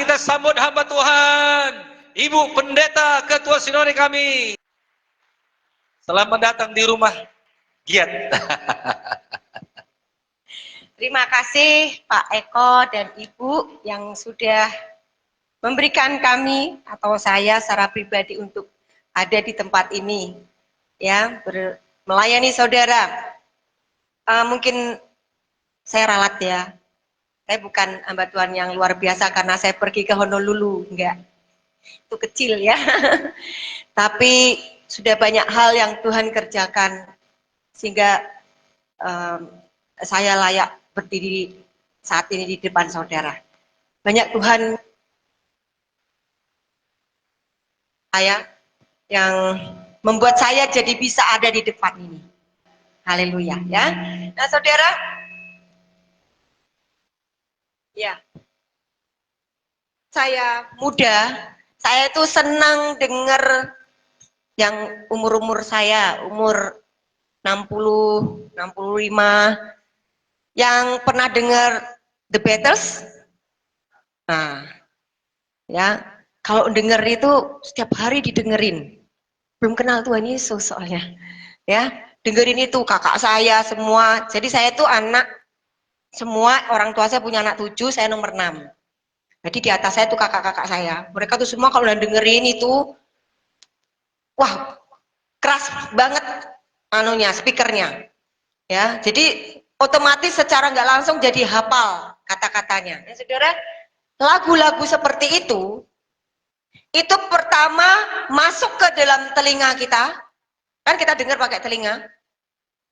kita sambut hamba Tuhan, Ibu Pendeta Ketua Sinode kami. Selamat datang di rumah giat. Terima kasih Pak Eko dan Ibu yang sudah memberikan kami atau saya secara pribadi untuk ada di tempat ini, ya, melayani saudara. Mungkin saya ralat ya. Saya bukan hamba Tuhan yang luar biasa karena saya pergi ke Honolulu, enggak. Itu kecil ya. Tapi sudah banyak hal yang Tuhan kerjakan sehingga saya layak berdiri saat ini di depan saudara. Banyak Tuhan saya yang membuat saya jadi bisa ada di depan ini. Haleluya ya. Nah saudara, ya, saya muda, saya itu senang dengar yang umur saya, umur 60, 65, yang pernah dengar The Beatles. Nah, ya, kalau denger itu setiap hari didengerin. Belum kenal Tuhan Yesus soalnya. Ya, dengerin itu kakak saya semua. Jadi saya itu anak semua, orang tua saya punya anak 7, saya nomor 6. Jadi di atas saya itu kakak-kakak saya. Mereka tuh semua kalau udah dengerin itu, wah, keras banget anunya, speakernya. Ya, jadi otomatis secara nggak langsung jadi hafal kata-katanya. Ya, saudara, lagu-lagu seperti itu pertama masuk ke dalam telinga kita, kan kita dengar pakai telinga,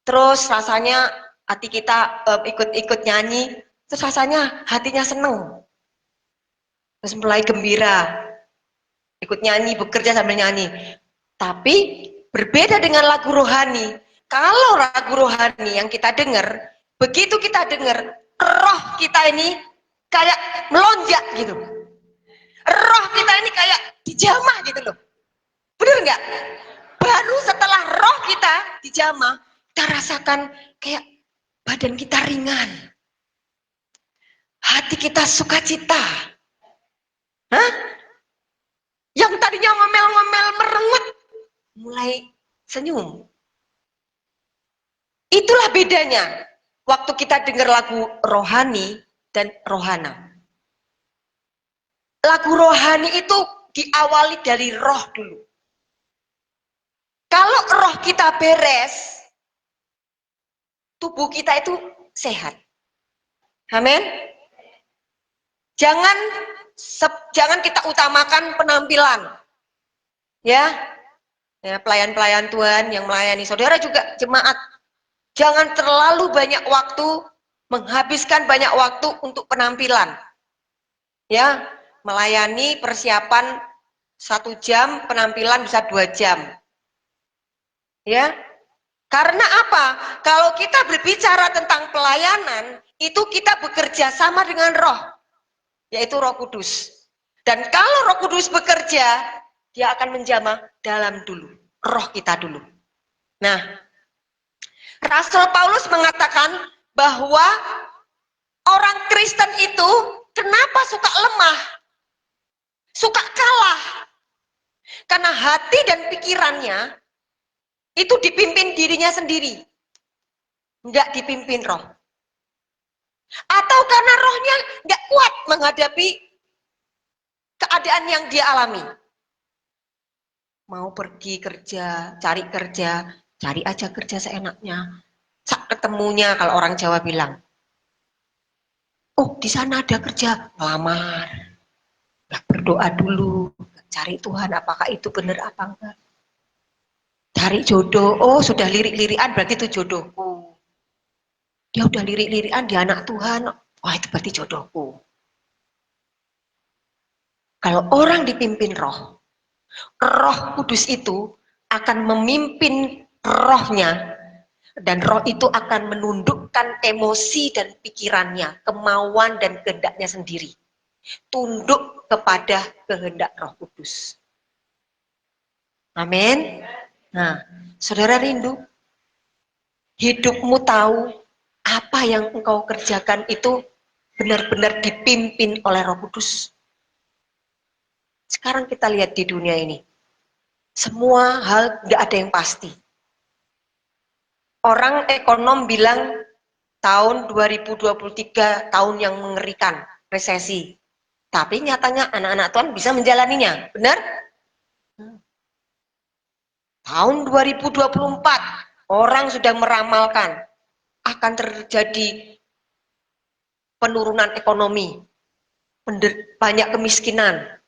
terus rasanya hati kita ikut-ikut nyanyi, terus rasanya hatinya seneng, terus mulai gembira, ikut nyanyi, bekerja sambil nyanyi. Tapi berbeda dengan lagu rohani. Kalau lagu rohani yang kita dengar, begitu kita dengar, roh kita ini kayak melonjak gitu. Roh kita ini kayak dijamah gitu loh. Bener nggak? Baru setelah roh kita dijamah, kita rasakan kayak badan kita ringan. Hati kita sukacita. Hah? Yang tadinya ngomel-ngomel merengut, mulai senyum. Itulah bedanya waktu kita dengar lagu rohani dan rohana. Lagu rohani itu diawali dari roh dulu. Kalau roh kita beres, tubuh kita itu sehat. Amin. Jangan kita utamakan penampilan. Ya. Ya, pelayan-pelayan Tuhan yang melayani saudara juga jemaat. Jangan terlalu banyak waktu, menghabiskan banyak waktu untuk penampilan. Ya, melayani persiapan 1 jam, penampilan bisa 2 jam. Ya, karena apa? Kalau kita berbicara tentang pelayanan, itu kita bekerja sama dengan roh, yaitu Roh Kudus. Dan kalau Roh Kudus bekerja, dia akan menjamah dalam dulu, roh kita dulu. Nah, Rasul Paulus mengatakan bahwa orang Kristen itu kenapa suka lemah, suka kalah? Karena hati dan pikirannya itu dipimpin dirinya sendiri, nggak dipimpin roh. Atau karena rohnya nggak kuat menghadapi keadaan yang dia alami. Mau pergi kerja, cari aja kerja seenaknya. Sak ketemunya kalau orang Jawa bilang, oh di sana ada kerja, lamar. Nggak berdoa dulu, cari Tuhan apakah itu benar apa enggak. Cari jodoh, oh sudah lirik-lirikan berarti itu jodohku. Dia udah lirik-lirikan dia anak Tuhan, wah itu berarti jodohku. Kalau orang dipimpin roh, Roh Kudus itu akan memimpin rohnya, dan roh itu akan menundukkan emosi dan pikirannya, kemauan dan kehendaknya sendiri, tunduk kepada kehendak Roh Kudus. Amin. Nah, saudara rindu hidupmu tahu apa yang engkau kerjakan itu benar-benar dipimpin oleh Roh Kudus. Sekarang kita lihat di dunia ini, semua hal tidak ada yang pasti. Orang ekonom bilang tahun 2023 tahun yang mengerikan, resesi. Tapi nyatanya anak-anak Tuhan bisa menjalaninya, benar? Tahun 2024 orang sudah meramalkan akan terjadi penurunan ekonomi, banyak kemiskinan.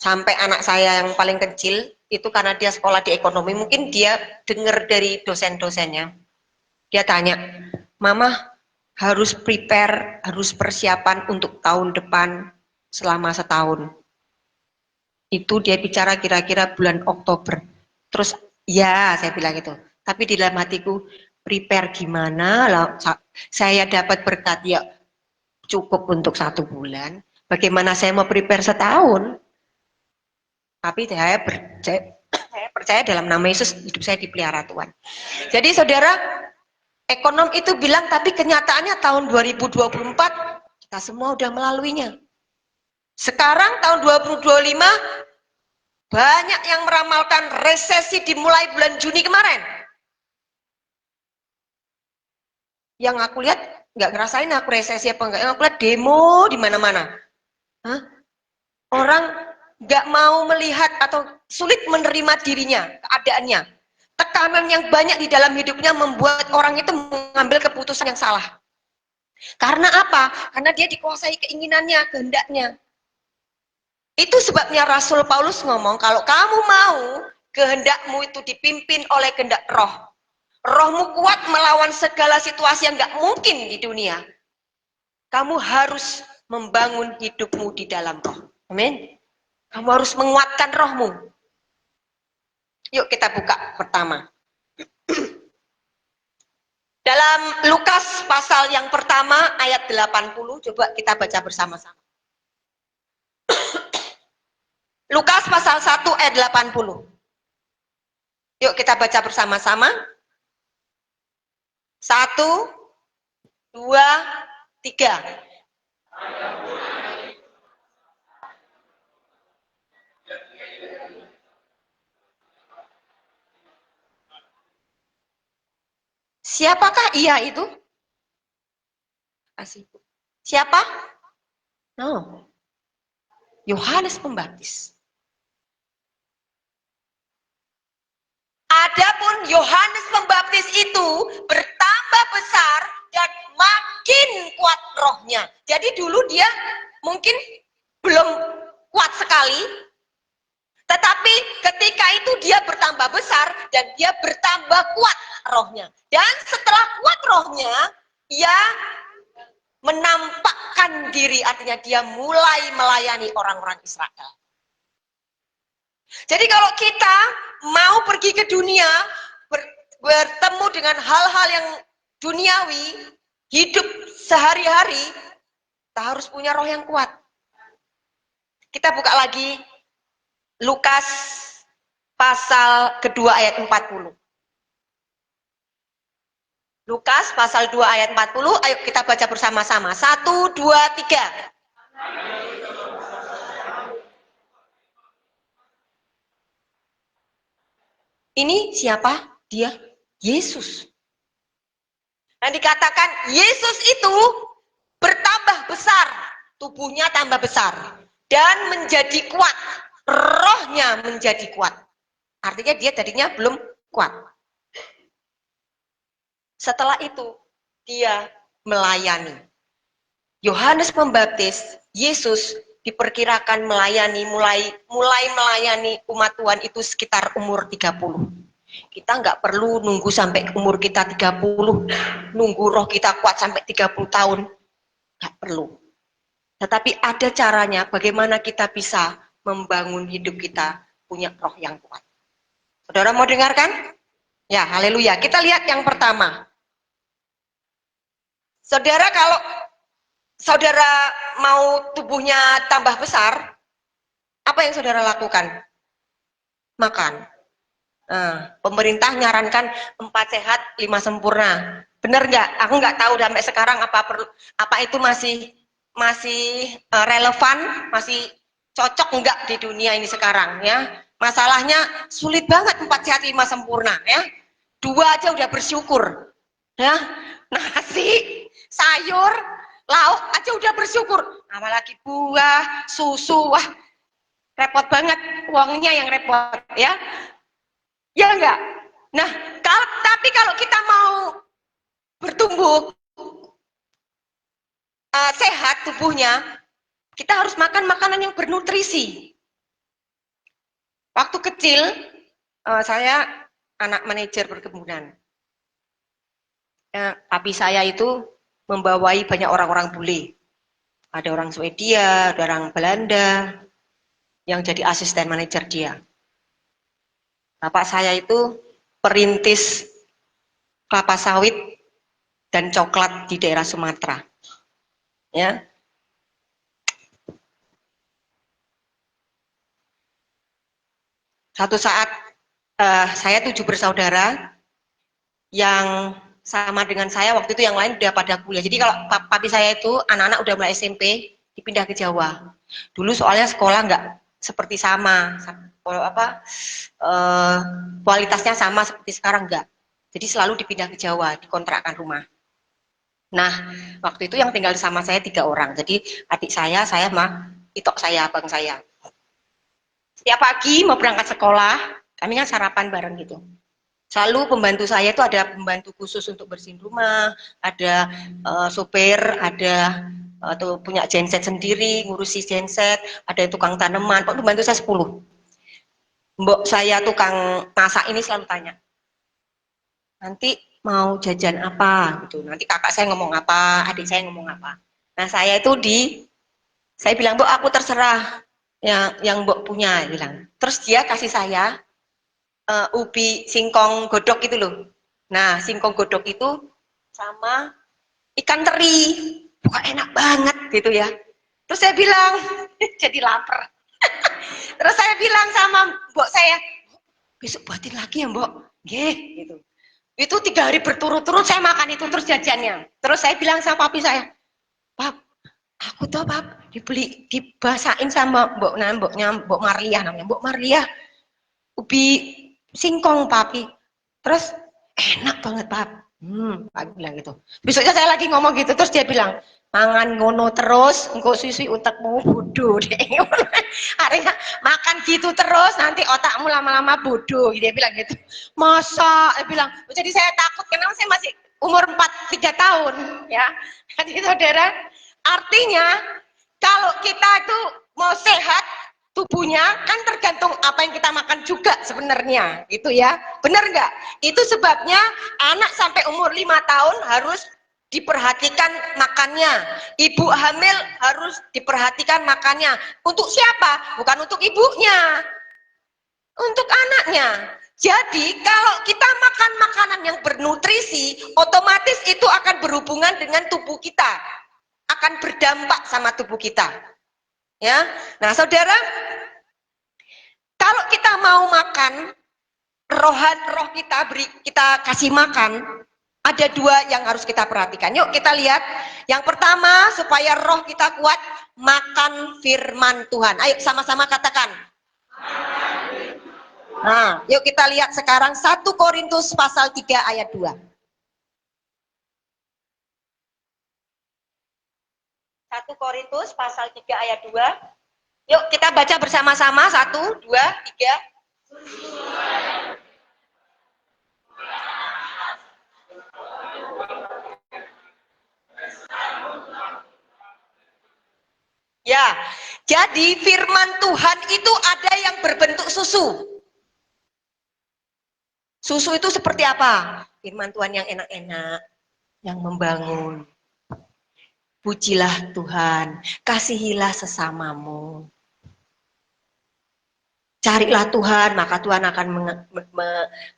Sampai anak saya yang paling kecil, itu karena dia sekolah di ekonomi, mungkin dia dengar dari dosen-dosennya. Dia tanya, Mama harus prepare, harus persiapan untuk tahun depan selama setahun. Itu dia bicara kira-kira bulan Oktober. Terus, ya saya bilang gitu. Tapi di dalam hatiku, prepare gimana? Saya dapat berkat ya cukup untuk 1 bulan. Bagaimana saya mau prepare setahun? Tapi saya percaya dalam nama Yesus hidup saya dipelihara Tuhan. Jadi saudara, ekonom itu bilang, tapi kenyataannya tahun 2024 kita semua udah melaluinya. Sekarang tahun 2025 banyak yang meramalkan resesi dimulai bulan Juni kemarin. Yang aku lihat nggak ngerasain aku resesi apa enggak. Yang aku lihat demo di mana-mana. Orang nggak mau melihat atau sulit menerima dirinya, keadaannya. Tekanan yang banyak di dalam hidupnya membuat orang itu mengambil keputusan yang salah. Karena apa? Karena dia dikuasai keinginannya, kehendaknya. Itu sebabnya Rasul Paulus ngomong, kalau kamu mau kehendakmu itu dipimpin oleh kehendak roh, rohmu kuat melawan segala situasi yang nggak mungkin di dunia, kamu harus membangun hidupmu di dalam roh. Amin. Kamu harus menguatkan rohmu. Yuk kita buka pertama. Dalam Lukas pasal yang pertama ayat 80, coba kita baca bersama-sama. Lukas pasal 1 ayat 80. Yuk kita baca bersama-sama. 1, 2, 3. Siapakah ia itu? Kasih. Siapa? No. Yohanes Pembaptis. Adapun Yohanes Pembaptis itu bertambah besar dan makin kuat rohnya. Jadi dulu dia mungkin belum kuat sekali, tetapi ketika itu dia bertambah besar dan dia bertambah kuat rohnya. Dan setelah kuat rohnya, ia menampakkan diri, artinya dia mulai melayani orang-orang Israel. Jadi kalau kita mau pergi ke dunia, bertemu dengan hal-hal yang duniawi, hidup sehari-hari, kita harus punya roh yang kuat. Kita buka lagi Lukas pasal kedua ayat 40. Lukas pasal 2 ayat 40, ayo kita baca bersama-sama. 1, 2, 3. Ini siapa? Dia Yesus. Dan dikatakan Yesus itu bertambah besar, tubuhnya tambah besar dan menjadi kuat, rohnya menjadi kuat. Artinya dia tadinya belum kuat. Setelah itu dia melayani. Yohanes Pembaptis, Yesus diperkirakan melayani, mulai melayani umat Tuhan itu sekitar umur 30. Kita nggak perlu nunggu sampai umur kita 30, nunggu roh kita kuat sampai 30 tahun. Nggak perlu. Tetapi ada caranya bagaimana kita bisa membangun hidup kita punya roh yang kuat. Saudara mau dengarkan? Ya, haleluya. Kita lihat yang pertama. Saudara, kalau saudara mau tubuhnya tambah besar, apa yang saudara lakukan? Makan. Nah, pemerintah nyarankan 4 sehat, 5 sempurna. Benar nggak? Aku nggak tahu sampai sekarang apa itu masih relevan, masih cocok enggak di dunia ini sekarang ya. Masalahnya sulit banget 4 sehat 5 sempurna ya. 2 aja udah bersyukur ya. Nasi, sayur, lauk aja udah bersyukur. Apalagi buah, susu, wah repot banget, uangnya yang repot ya. Ya enggak? Nah, tapi kalau kita mau bertumbuh sehat tubuhnya, kita harus makan makanan yang bernutrisi. Waktu kecil, saya anak manajer perkebunan. Papi saya itu membawai banyak orang-orang bule. Ada orang Swedia, ada orang Belanda, yang jadi asisten manajer dia. Bapak saya itu perintis kelapa sawit dan coklat di daerah Sumatera. Ya. Satu saat saya 7 bersaudara yang sama dengan saya waktu itu yang lain udah pada kuliah. Jadi kalau papi saya itu anak-anak udah mulai SMP dipindah ke Jawa. Dulu soalnya sekolah nggak seperti sama, kualitasnya sama seperti sekarang nggak. Jadi selalu dipindah ke Jawa, dikontrakkan rumah. Nah, waktu itu yang tinggal sama saya 3 orang. Jadi adik saya sama itok saya, abang saya. Setiap pagi mau berangkat sekolah, kami kan sarapan bareng gitu. Selalu pembantu saya itu ada pembantu khusus untuk bersihin rumah, ada sopir, ada atau punya genset sendiri, ngurusi genset, ada yang tukang tanaman, pembantu saya 10. Mbok saya tukang masak ini selalu tanya, nanti mau jajan apa gitu, nanti kakak saya ngomong apa, adik saya ngomong apa. Nah saya itu saya bilang, Mbok aku terserah yang Mbok punya, bilang. Terus dia kasih saya ubi singkong godok itu loh. Nah, singkong godok itu sama ikan teri. Wah, enak banget gitu ya. Terus saya bilang, jadi lapar. Terus saya bilang sama mbok saya, besok buatin lagi ya mbok. Nggih, gitu. Itu 3 hari berturut-turut saya makan itu terus jajannya. Terus saya bilang sama papi saya, Pap, aku tuh pap dibasain sama mbok Marlia namanya, Mbok Marlia. Ubi singkong papi, terus enak banget pap. Papi bilang gitu. Besoknya saya lagi ngomong gitu, terus dia bilang, mangan ngono terus, engkau susu otakmu bodoh deh. Akhirnya makan gitu terus, nanti otakmu lama-lama bodoh. Dia bilang gitu. Masa? Dia bilang, jadi saya takut karena saya masih umur 3 tahun, ya. Jadi saudara, artinya kalau kita itu mau sehat, tubuhnya kan tergantung apa yang kita makan juga sebenarnya, gitu ya. Benar nggak? Itu sebabnya anak sampai umur 5 tahun harus diperhatikan makannya. Ibu hamil harus diperhatikan makannya. Untuk siapa? Bukan untuk ibunya, untuk anaknya. Jadi kalau kita makan makanan yang bernutrisi, otomatis itu akan berhubungan dengan tubuh kita, akan berdampak sama tubuh kita. Ya, nah saudara, kalau kita mau makan, roh kita kasih makan, ada 2 yang harus kita perhatikan. Yuk kita lihat. Yang pertama, supaya roh kita kuat, makan firman Tuhan. Ayo sama-sama katakan. Nah, yuk kita lihat sekarang 1 Korintus pasal 3 ayat 2. 1 Korintus pasal 3 ayat 2. Yuk kita baca bersama-sama. 1, 2, 3. Ya, jadi firman Tuhan itu ada yang berbentuk susu. Susu itu seperti apa? Firman Tuhan yang enak-enak, yang membangun. Pujilah Tuhan, kasihilah sesamamu. Carilah Tuhan, maka Tuhan akan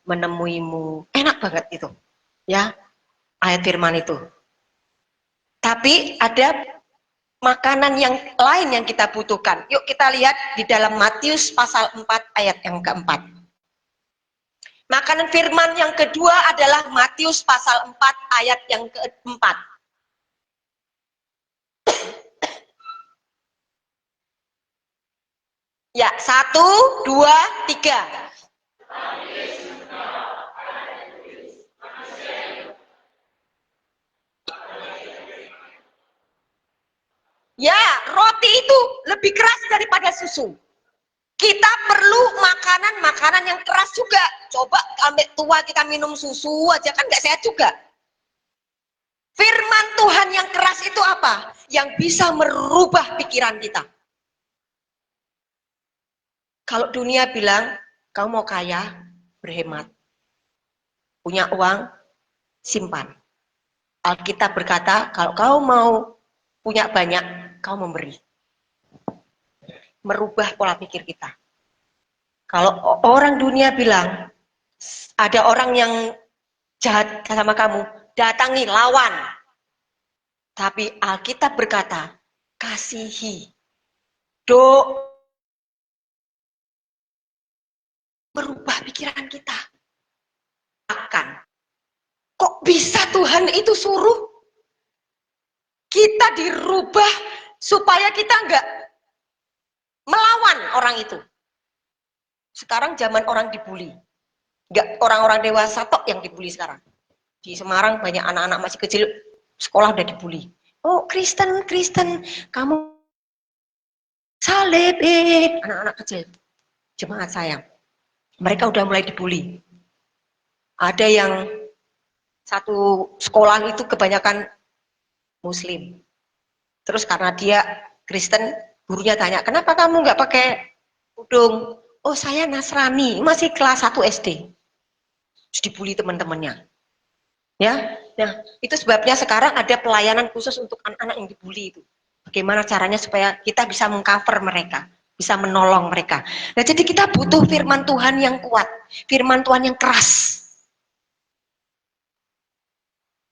menemuimu. Enak banget itu, ya, ayat firman itu. Tapi ada makanan yang lain yang kita butuhkan. Yuk kita lihat di dalam Matius pasal 4 ayat yang keempat. Makanan firman yang kedua adalah Matius pasal 4 ayat yang keempat. Ya, 1, 2, 3. Ya, roti itu lebih keras daripada susu. Kita perlu makanan-makanan yang keras juga. Coba sampai tua kita minum susu aja kan nggak sehat juga. Firman Tuhan yang keras itu apa? Yang bisa merubah pikiran kita. Kalau dunia bilang, kamu mau kaya, berhemat. Punya uang, simpan. Alkitab berkata, kalau kau mau punya banyak, kau memberi. Merubah pola pikir kita. Kalau orang dunia bilang, ada orang yang jahat sama kamu, datangi, lawan. Tapi Alkitab berkata, kasihi. Merubah pikiran kita. Kok bisa Tuhan itu suruh kita dirubah supaya kita enggak melawan orang itu. Sekarang zaman orang dibully. Enggak orang-orang dewasa tok yang dibully sekarang. Di Semarang banyak anak-anak masih kecil sekolah udah dibully. Oh, Kristen, kamu salib, anak-anak kecil. Jemaat sayang. Mereka udah mulai dibully. Ada yang satu sekolah itu kebanyakan Muslim. Terus karena dia Kristen, gurunya tanya, kenapa kamu nggak pakai udung? Oh, saya Nasrani, masih kelas 1 SD. Terus dibully teman-temannya. Ya, nah itu sebabnya sekarang ada pelayanan khusus untuk anak-anak yang dibully itu. Bagaimana caranya supaya kita bisa mengcover mereka, bisa menolong mereka. Nah, jadi kita butuh firman Tuhan yang kuat, firman Tuhan yang keras.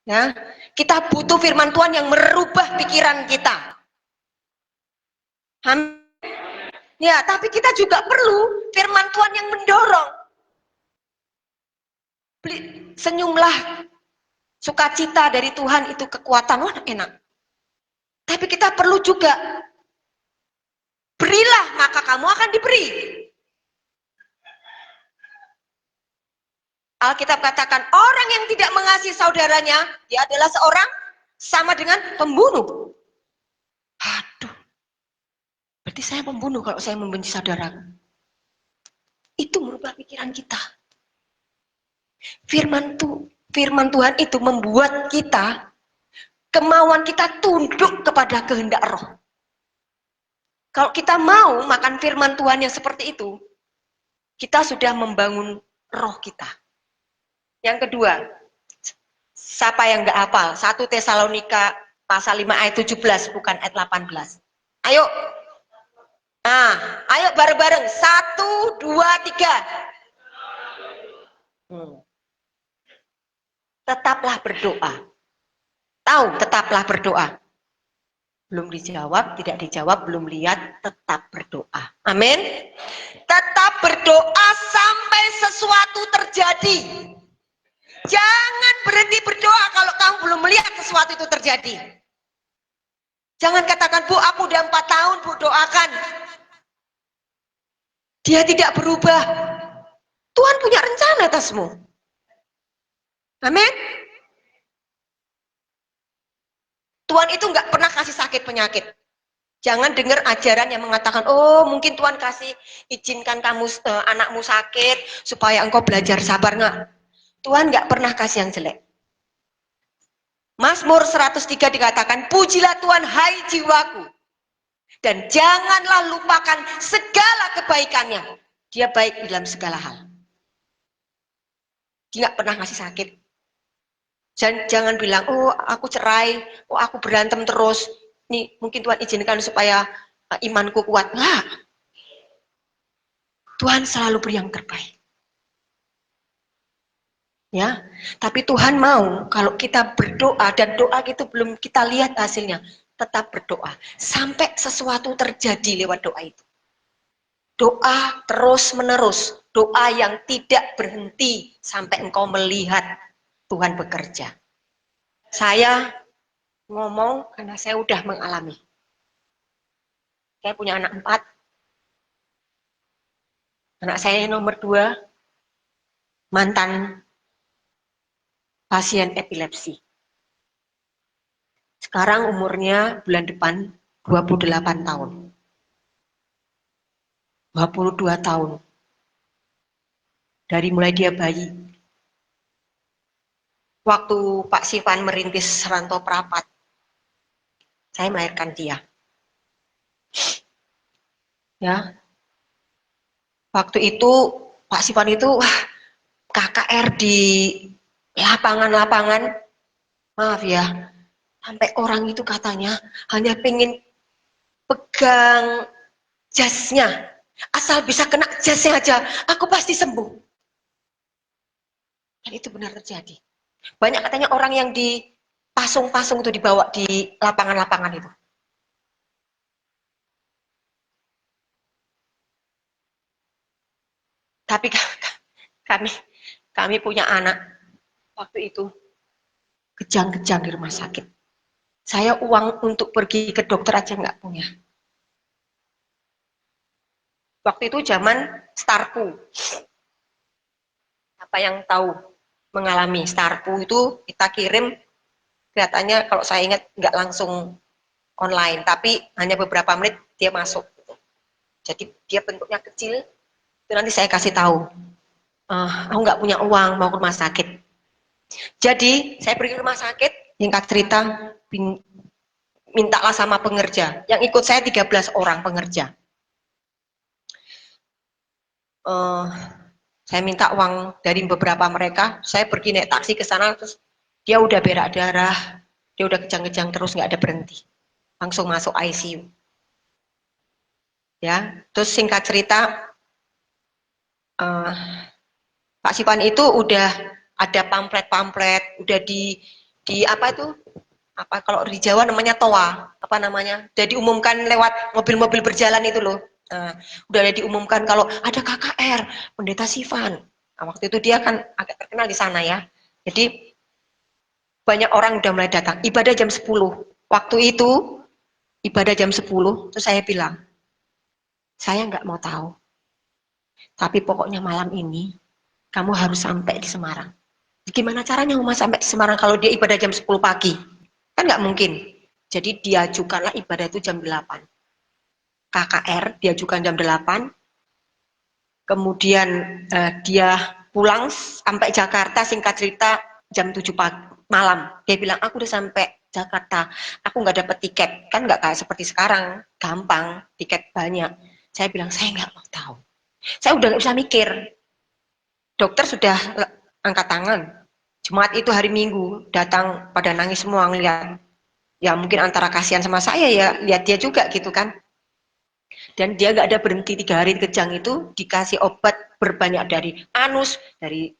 Ya, kita butuh firman Tuhan yang merubah pikiran kita. Ya, tapi kita juga perlu firman Tuhan yang mendorong. Senyumlah, sukacita dari Tuhan itu kekuatan, wah enak. Tapi kita perlu juga, berilah maka kamu akan diberi. Alkitab katakan, orang yang tidak mengasihi saudaranya, dia adalah seorang sama dengan pembunuh. Aduh, berarti saya pembunuh kalau saya membenci saudara. Itu merubah pikiran kita. Firman Tuhan itu membuat kita, kemauan kita tunduk kepada kehendak roh. Kalau kita mau makan firman Tuhan yang seperti itu, kita sudah membangun roh kita. Yang kedua, siapa yang nggak hafal? 1 Tesalonika pasal 5 ayat 17, bukan ayat 18. Ayo. Nah, ayo bareng-bareng. 1, 2, 3. Tetaplah berdoa. Tahu, tetaplah berdoa. Belum dijawab, tidak dijawab, belum lihat, tetap berdoa. Amin. Tetap berdoa sampai sesuatu terjadi. Jangan berhenti berdoa kalau kamu belum melihat sesuatu itu terjadi. Jangan katakan, Bu, aku udah 4 tahun, Bu, doakan. Dia tidak berubah. Tuhan punya rencana atasmu. Amin. Tuhan itu nggak pernah kasih sakit penyakit. Jangan dengar ajaran yang mengatakan, oh mungkin Tuhan kasih izinkan kamu anakmu sakit supaya engkau belajar sabar. Nggak. Tuhan nggak pernah kasih yang jelek. Mazmur 103 dikatakan, pujilah Tuhan hai jiwaku. Dan janganlah lupakan segala kebaikannya. Dia baik dalam segala hal. Dia nggak pernah ngasih sakit. Jangan bilang, oh aku cerai, oh aku berantem terus. Nih mungkin Tuhan izinkan supaya imanku kuat. Nggak. Tuhan selalu beri yang terbaik. Ya, tapi Tuhan mau kalau kita berdoa dan doa itu belum kita lihat hasilnya, tetap berdoa sampai sesuatu terjadi lewat doa itu. Doa terus menerus, doa yang tidak berhenti sampai engkau melihat Tuhan bekerja. Saya ngomong karena saya udah mengalami. Saya punya anak 4. Anak saya yang nomor 2, mantan pasien epilepsi. Sekarang umurnya bulan depan 28 tahun. 22 tahun. Dari mulai dia bayi. Waktu Pak Sivan merintis Ranto Prapat, saya melahirkan dia. Ya. Waktu itu Pak Sivan itu KKR di lapangan-lapangan, maaf ya, sampai orang itu katanya hanya pengen pegang jasnya, asal bisa kena jasnya aja, aku pasti sembuh. Dan itu benar terjadi. Banyak katanya orang yang dipasung-pasung itu dibawa di lapangan-lapangan itu. Tapi kami punya anak waktu itu kejang-kejang di rumah sakit. Saya uang untuk pergi ke dokter aja nggak punya. Waktu itu zaman Starpu. Apa yang tahu mengalami Starpu itu kita kirim, kelihatannya kalau saya ingat nggak langsung online, tapi hanya beberapa menit dia masuk. Jadi dia bentuknya kecil, itu nanti saya kasih tahu. Aku nggak punya uang, mau ke rumah sakit. Jadi saya pergi ke rumah sakit, singkat cerita, mintalah sama pengerja. Yang ikut saya 13 orang pengerja. Saya minta uang dari beberapa mereka, saya pergi naik taksi ke sana, terus dia udah berak darah, dia udah kejang-kejang terus, nggak ada berhenti, langsung masuk ICU. Ya, terus singkat cerita, Pak Sipan itu udah ada pamflet-pamflet, udah di apa itu, apa kalau di Jawa namanya toa, apa namanya, udah diumumkan lewat mobil-mobil berjalan itu loh. Udah diumumkan kalau ada KKR Pendeta Sivan. Nah, waktu itu dia kan agak terkenal di sana ya. Jadi banyak orang udah mulai datang. Ibadah jam 10. Waktu itu ibadah jam 10, terus saya bilang, saya nggak mau tahu. Tapi pokoknya malam ini kamu harus sampai di Semarang. Gimana caranya mau sampai di Semarang kalau dia ibadah jam 10 pagi? Kan nggak mungkin. Jadi diajukanlah ibadah itu jam 8. KKR diajukan jam 8, kemudian dia pulang sampai Jakarta, singkat cerita jam 7 malam. Dia bilang, aku udah sampai Jakarta, aku nggak dapet tiket. Kan nggak kayak seperti sekarang, gampang, tiket banyak. Saya bilang, saya nggak mau tahu. Saya udah nggak bisa mikir. Dokter sudah angkat tangan. Jumat itu hari Minggu, datang pada nangis semua ngeliat. Ya mungkin antara kasihan sama saya ya, lihat dia juga gitu kan. Dan dia nggak ada berhenti 3 hari kejang itu, dikasih obat berbanyak dari anus, dari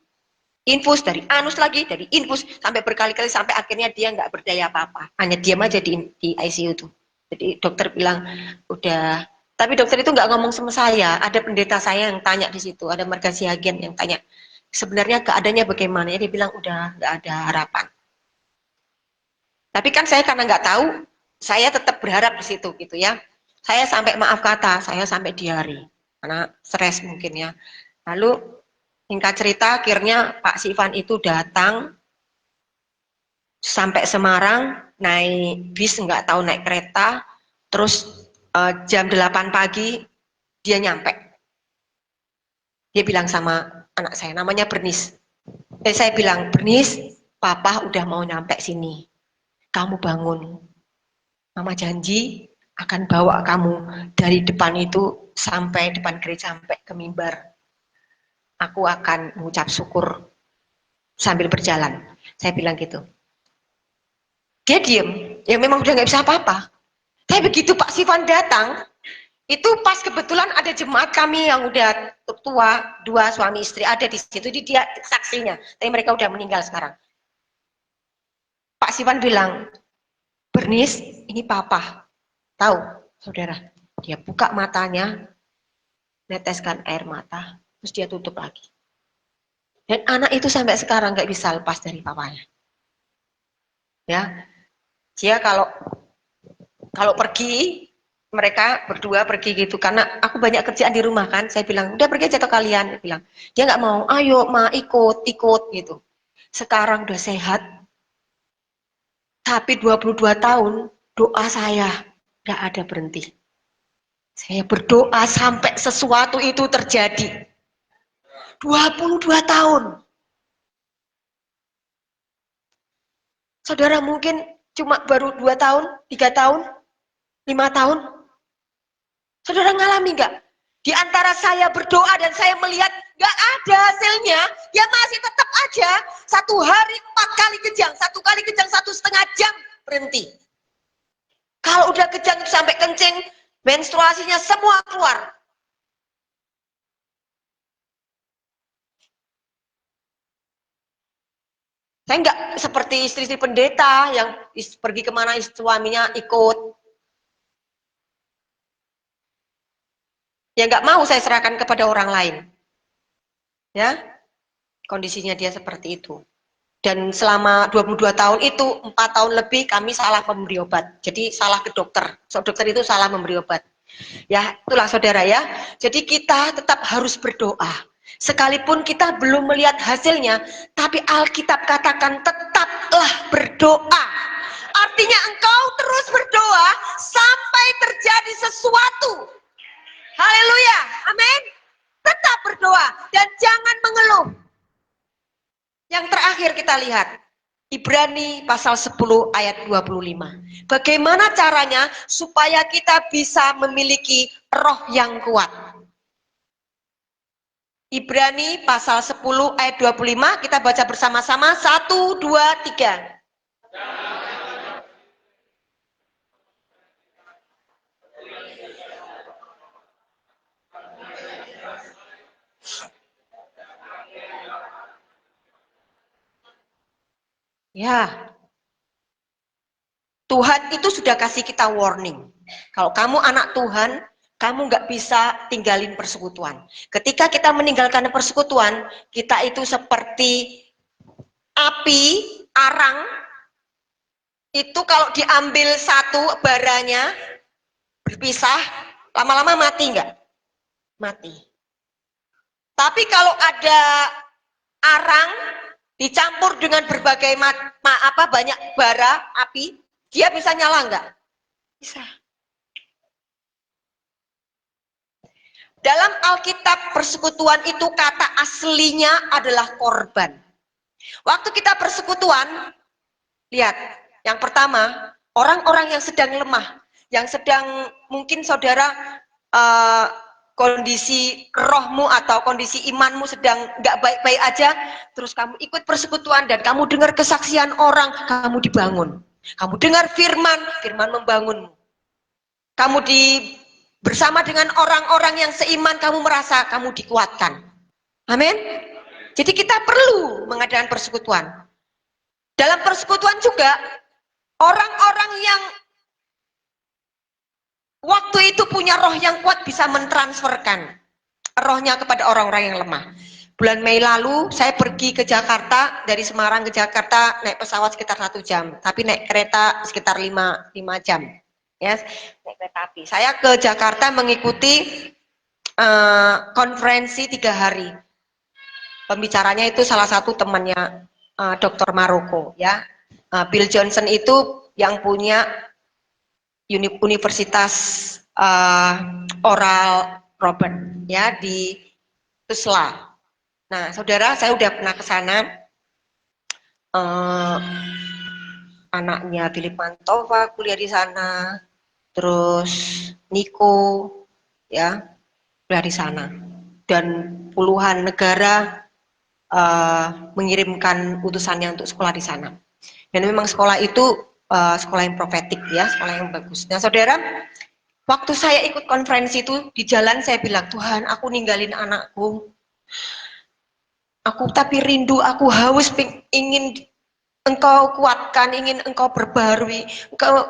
infus, dari anus lagi, dari infus, sampai berkali-kali, sampai akhirnya dia nggak berdaya apa-apa, hanya diam aja di ICU tuh. Jadi dokter bilang udah, tapi dokter itu nggak ngomong sama saya, ada pendeta saya yang tanya di situ, ada Marga Siagian yang tanya sebenarnya keadaannya bagaimana, ya dia bilang udah nggak ada harapan. Tapi kan saya karena nggak tahu, saya tetap berharap di situ gitu ya. Saya sampai maaf kata, saya sampai diari karena stres mungkin ya. Lalu singkat cerita akhirnya Pak Sivan itu datang sampai Semarang, naik bis, nggak tahu naik kereta, terus jam 8 pagi dia nyampe. Dia bilang sama anak saya, namanya Bernis. Saya bilang, Bernis, papa udah mau nyampe sini. Kamu bangun. Mama janji akan bawa kamu dari depan itu sampai depan gereja, sampai ke mimbar. Aku akan mengucap syukur sambil berjalan. Saya bilang gitu. Dia diem, ya memang udah nggak bisa apa-apa. Tapi begitu Pak Sivan datang, itu pas kebetulan ada jemaat kami yang udah tua, 2 suami istri ada di situ, dia saksinya. Tapi mereka udah meninggal sekarang. Pak Sivan bilang, Bernis, ini papa. Tahu, saudara, dia buka matanya, neteskan air mata, terus dia tutup lagi. Dan anak itu sampai sekarang nggak bisa lepas dari papanya. Ya, dia kalau pergi, mereka berdua pergi gitu karena aku banyak kerjaan di rumah kan. Saya bilang udah pergi aja tuh kalian. Dia bilang dia nggak mau. Ayo ma ikut gitu. Sekarang udah sehat. Tapi 22 tahun doa saya nggak ada berhenti. Saya berdoa sampai sesuatu itu terjadi. 22 tahun. Saudara mungkin cuma baru 2 tahun, 3 tahun, 5 tahun. Saudara ngalami nggak? Di antara saya berdoa dan saya melihat nggak ada hasilnya, dia masih tetap aja 1 hari 4 kali kejang, 1 kali kejang 1,5 jam berhenti. Kalau udah kejang itu sampai kencing, menstruasinya semua keluar. Saya nggak seperti istri-istri pendeta yang pergi kemana suaminya ikut. Ya nggak mau saya serahkan kepada orang lain. Ya, kondisinya dia seperti itu. Dan selama 22 tahun itu, 4 tahun lebih kami salah memberi obat. Jadi salah ke dokter. So, dokter itu salah memberi obat. Ya, itulah saudara ya. Jadi kita tetap harus berdoa. Sekalipun kita belum melihat hasilnya, tapi Alkitab katakan tetaplah berdoa. Artinya engkau terus berdoa sampai terjadi sesuatu. Haleluya, amin. Tetap berdoa dan jangan mengeluh. Yang terakhir kita lihat, Ibrani pasal 10 ayat 25. Bagaimana caranya supaya kita bisa memiliki roh yang kuat? Ibrani pasal 10 ayat 25, kita baca bersama-sama. 1, 2, 3. Ya, Tuhan itu sudah kasih kita warning. Kalau kamu anak Tuhan, kamu nggak bisa tinggalin persekutuan. Ketika kita meninggalkan persekutuan, kita itu seperti api, arang, itu kalau diambil satu baranya, berpisah, lama-lama mati nggak? Mati. Tapi kalau ada arang, dicampur dengan berbagai banyak bara, api, dia bisa nyala nggak? Bisa. Dalam Alkitab persekutuan itu kata aslinya adalah korban. Waktu kita persekutuan, lihat, yang pertama, orang-orang yang sedang lemah, yang sedang mungkin saudara kondisi rohmu atau kondisi imanmu sedang nggak baik-baik aja, terus kamu ikut persekutuan dan kamu dengar kesaksian orang, kamu dibangun. Kamu dengar firman, firman membangunmu. Kamu bersama dengan orang-orang yang seiman, kamu merasa kamu dikuatkan. Amin. Jadi kita perlu mengadakan persekutuan. Dalam persekutuan juga, orang-orang yang waktu itu punya roh yang kuat bisa mentransferkan rohnya kepada orang-orang yang lemah. Bulan Mei lalu saya pergi ke Jakarta, dari Semarang ke Jakarta naik pesawat sekitar 1 jam, tapi naik kereta sekitar 5 jam. Ya, naik kereta api. Saya ke Jakarta mengikuti konferensi 3 hari. Pembicaranya itu salah satu temannya Dr. Maroko, ya. Bill Johnson itu yang punya Universitas Oral Robert, ya, di Tulsa. Nah, saudara, saya udah pernah ke sana. Anaknya Philip Mantova kuliah di sana, terus Niko, ya, kuliah di sana, dan puluhan negara mengirimkan utusannya untuk sekolah di sana. Dan memang sekolah itu sekolah yang profetik, ya, sekolah yang bagus. Nah, saudara, waktu saya ikut konferensi itu, di jalan saya bilang, Tuhan, aku ninggalin anakku. Aku tapi rindu, aku haus, ingin Engkau kuatkan, ingin Engkau perbarui,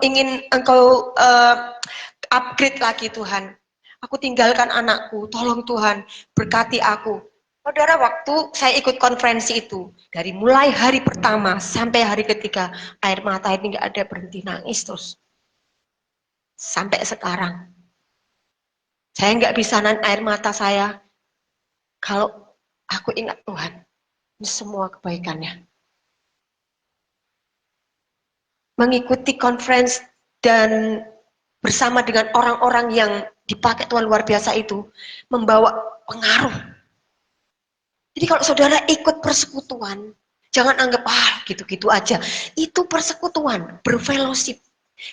ingin Engkau upgrade lagi Tuhan. Aku tinggalkan anakku, tolong Tuhan, berkati aku. Saudara, waktu saya ikut konferensi itu, dari mulai hari pertama sampai hari ketiga, air mata ini nggak ada berhenti nangis terus. Sampai sekarang. Saya nggak bisa nahan air mata saya kalau aku ingat Tuhan, ini semua kebaikannya. Mengikuti conference dan bersama dengan orang-orang yang dipakai Tuhan luar biasa itu membawa pengaruh. Jadi kalau saudara ikut persekutuan, jangan anggap gitu-gitu aja. Itu persekutuan, berfellowship.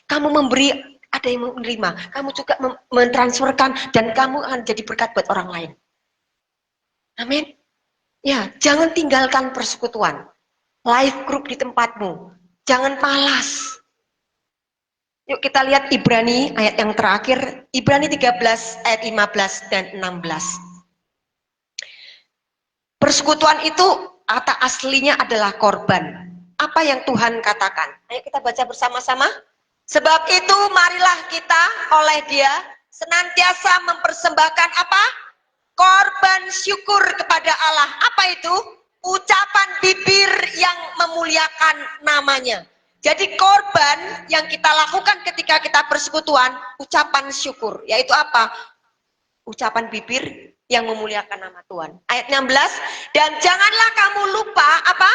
Kamu memberi, ada yang menerima. Kamu juga mentransferkan dan kamu akan jadi berkat buat orang lain. Amin. Ya, jangan tinggalkan persekutuan. Life group di tempatmu. Jangan malas. Yuk kita lihat Ibrani ayat yang terakhir. Ibrani 13 ayat 15 dan 16. Persekutuan itu kata aslinya adalah korban. Apa yang Tuhan katakan? Ayo kita baca bersama-sama. Sebab itu marilah kita oleh Dia senantiasa mempersembahkan apa? Korban syukur kepada Allah. Apa itu? Ucapan bibir yang memuliakan namanya. Jadi korban yang kita lakukan ketika kita persekutuan, ucapan syukur. Yaitu apa? Ucapan bibir yang memuliakan nama Tuhan. Ayat 16, dan janganlah kamu lupa apa?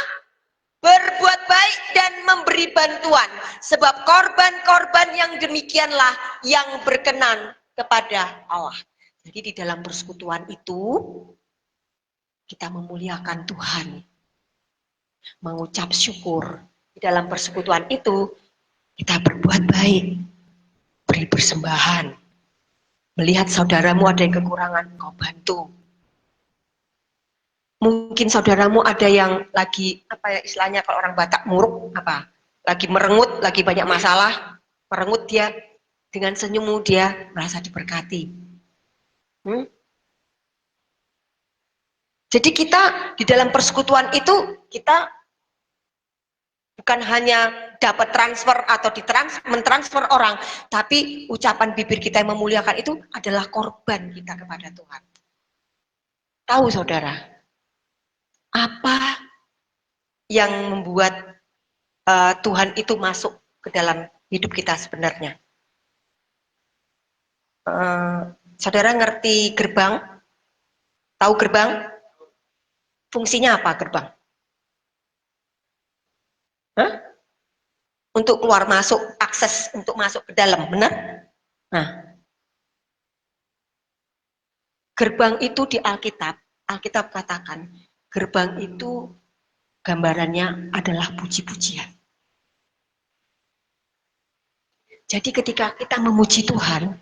Berbuat baik dan memberi bantuan. Sebab korban-korban yang demikianlah yang berkenan kepada Allah. Jadi di dalam persekutuan itu, kita memuliakan Tuhan. Mengucap syukur. Di dalam persekutuan itu, kita berbuat baik. Beri persembahan. Melihat saudaramu ada yang kekurangan, kau bantu. Mungkin saudaramu ada yang lagi, apa ya istilahnya kalau orang Batak muruk, apa? Lagi merengut, lagi banyak masalah. Merengut dia, dengan senyummu dia merasa diberkati. Jadi kita di dalam persekutuan itu, kita bukan hanya dapat transfer atau mentransfer orang, tapi ucapan bibir kita yang memuliakan itu adalah korban kita kepada Tuhan. Tahu saudara, apa yang membuat Tuhan itu masuk ke dalam hidup kita sebenarnya? Saudara ngerti gerbang? Tahu gerbang? Fungsinya apa gerbang? Hah? Untuk keluar masuk, akses untuk masuk ke dalam, benar? Nah, gerbang itu di Alkitab katakan, gerbang itu gambarannya adalah puji-pujian. Jadi ketika kita memuji Tuhan,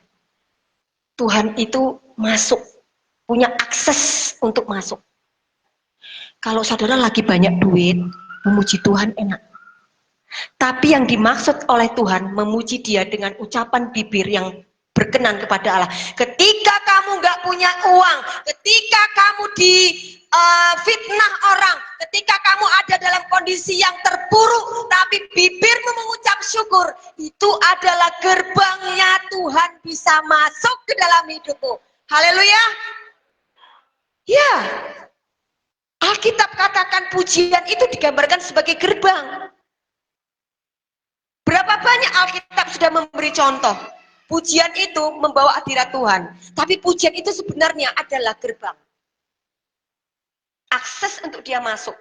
Tuhan itu masuk, punya akses untuk masuk. Kalau saudara lagi banyak duit, memuji Tuhan enak. Tapi yang dimaksud oleh Tuhan, memuji Dia dengan ucapan bibir yang berkenan kepada Allah. Ketika kamu nggak punya uang, ketika kamu fitnah orang, ketika kamu ada dalam kondisi yang terpuruk, tapi bibirmu mengucap syukur, itu adalah gerbangnya Tuhan bisa masuk ke dalam hidupmu. Haleluya. Ya. Alkitab katakan pujian itu digambarkan sebagai gerbang. Berapa banyak Alkitab sudah memberi contoh? Pujian itu membawa hadirat Tuhan. Tapi pujian itu sebenarnya adalah gerbang. Akses untuk dia masuk.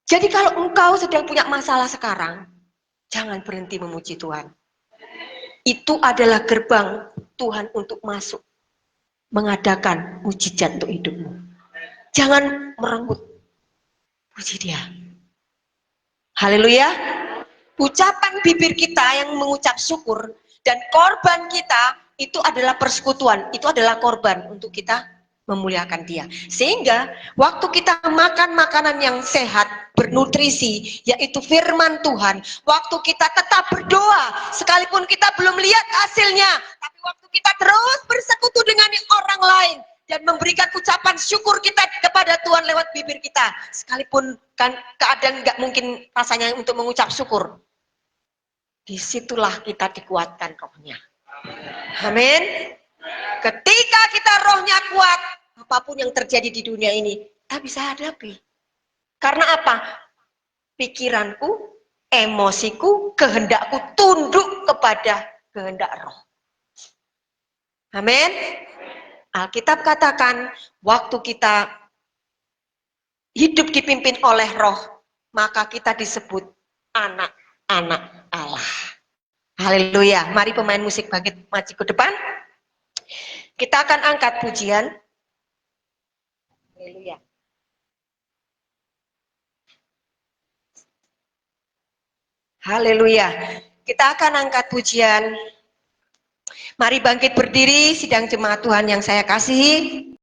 Jadi kalau engkau sedang punya masalah sekarang, jangan berhenti memuji Tuhan. Itu adalah gerbang Tuhan untuk masuk. Mengadakan mujizat untuk hidupmu. Jangan merenggut. Puji Dia. Haleluya. Ucapan bibir kita yang mengucap syukur dan korban kita itu adalah persekutuan. Itu adalah korban untuk kita memuliakan Dia. Sehingga waktu kita makan makanan yang sehat, bernutrisi, yaitu firman Tuhan. Waktu kita tetap berdoa, sekalipun kita belum lihat hasilnya. Tapi waktu kita terus bersekutu dengan orang lain. Dan memberikan ucapan syukur kita kepada Tuhan lewat bibir kita. Sekalipun kan keadaan nggak mungkin rasanya untuk mengucap syukur. Disitulah kita dikuatkan rohnya. Amin. Ketika kita rohnya kuat, apapun yang terjadi di dunia ini, kita bisa hadapi. Karena apa? Pikiranku, emosiku, kehendakku tunduk kepada kehendak roh. Amin. Alkitab katakan, waktu kita hidup dipimpin oleh Roh, maka kita disebut anak-anak Allah. Haleluya. Mari pemain musik bangkit maju ke depan. Kita akan angkat pujian. Haleluya. Haleluya. Kita akan angkat pujian. Mari bangkit berdiri, sidang jemaat Tuhan yang saya kasihi.